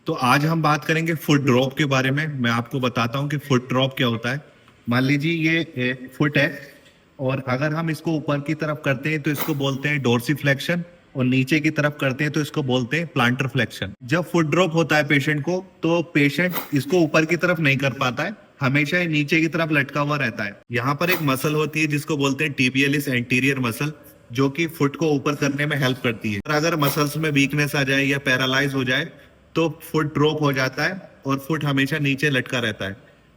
तो आज हम बात करेंगे फुट ड्रॉप के बारे में। मैं आपको बताता हूँ कि फुट ड्रॉप क्या होता है। मान लीजिए ये फुट है और अगर हम इसको ऊपर की तरफ करते हैं तो इसको बोलते हैं डोर्सीफ्लेक्शन, और नीचे की तरफ करते हैं तो इसको बोलते हैं प्लांटर फ्लेक्शन। जब फुट ड्रॉप होता है पेशेंट को, तो पेशेंट इसको ऊपर की तरफ नहीं कर पाता है, हमेशा ये नीचे की तरफ लटका हुआ रहता है। यहाँ पर एक मसल होती है जिसको बोलते हैं टिबियलिस एंटीरियर मसल, जो कि फुट को ऊपर करने में हेल्प करती है। और अगर मसल्स में वीकनेस आ जाए या पैरालाइज हो जाए तो फुट ड्रॉप हो जाता है और फुट हमेशा नीचे लटका रहता है।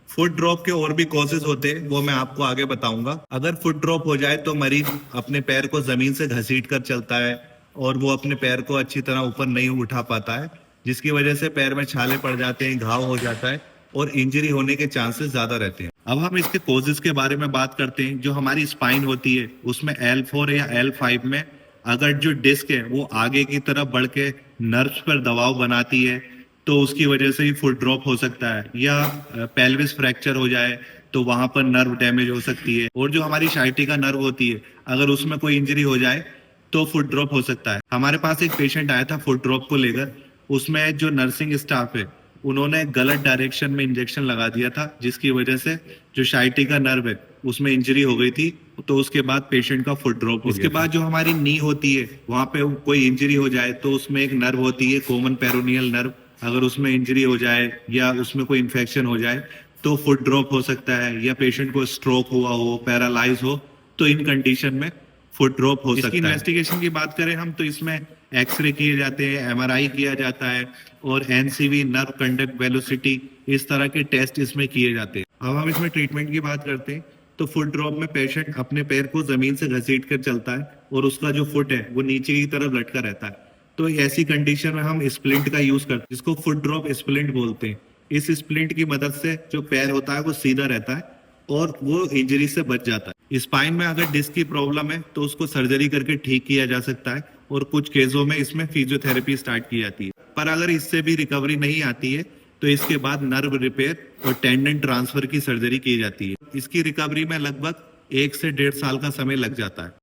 फुट ड्रॉप के और भी कॉजेज होते हैं, वो मैं आपको आगे बताऊंगा। अगर फुट ड्रॉप हो जाए तो मरीज अपने पैर को जमीन से घसीट कर चलता है और वो अपने पैर को अच्छी तरह ऊपर नहीं उठा पाता है, जिसकी वजह से पैर में छाले पड़ जाते हैं, घाव हो जाता है और इंजरी होने के चांसेस ज्यादा रहते हैं। अब हम इसके कॉजेज के बारे में बात करते हैं। जो हमारी स्पाइन होती है उसमें L4 या L5 में अगर जो डिस्क है वो आगे की तरफ बढ़ के नर्व्स पर दबाव बनाती है तो उसकी वजह से ही फुट ड्रॉप हो सकता है। या पेल्विस फ्रैक्चर हो जाए तो वहां पर नर्व डैमेज हो सकती है। और जो हमारी साइटिका नर्व होती है, अगर उसमें कोई इंजरी हो जाए तो फुट ड्रॉप हो सकता है। हमारे पास एक पेशेंट आया था फुट ड्रॉप को लेकर। उसमें जो नर्सिंग स्टाफ है उन्होंने गलत डायरेक्शन में इंजेक्शन लगा दिया था, जिसकी वजह से जो साइटिका नर्व है उसमें इंजरी हो गई थी। तो उसके बाद पेशेंट का फुट ड्रॉप हो गया। इसके बाद जो हमारी नी होती है वहां पे कोई इंजरी हो जाए तो उसमें एक नर्व होती है कॉमन पेरोनियल नर्व, अगर उसमें इंजरी हो जाए या उसमें कोई इन्फेक्शन हो जाए तो फुट ड्रॉप हो सकता है। या पेशेंट को स्ट्रोक हुआ हो, पैरालाइज हो, तो इन कंडीशन में फुट ड्रॉप हो सकता है। इन्वेस्टिगेशन की बात करें हम तो इसमें एक्सरे किए जाते हैं, MRI किया जाता है और NCV नर्व कंडक्ट वेलोसिटी, इस तरह के टेस्ट इसमें किए जाते हैं। अब हम इसमें ट्रीटमेंट की बात करते हैं तो फुट ड्रॉप में पेशेंट अपने पैर को जमीन से घसीट कर चलता है और उसका जो फुट है वो नीचे की तरफ लटका रहता है। तो ऐसी कंडीशन में हम स्प्लिंट का यूज करते हैं, जिसको फुट ड्रॉप स्प्लिंट बोलते हैं। इस स्प्लिंट की मदद से जो पैर होता है वो सीधा रहता है और वो इंजरी से बच जाता है। स्पाइन में अगर डिस्क की प्रॉब्लम है तो उसको सर्जरी करके ठीक किया जा सकता है और कुछ केसों में इसमें फिजियोथेरेपी स्टार्ट की जाती है। पर अगर इससे भी रिकवरी नहीं आती है तो इसके बाद नर्व रिपेयर और टेंडन ट्रांसफर की सर्जरी की जाती है। इसकी रिकवरी में लगभग 1 से 1.5 साल का समय लग जाता है।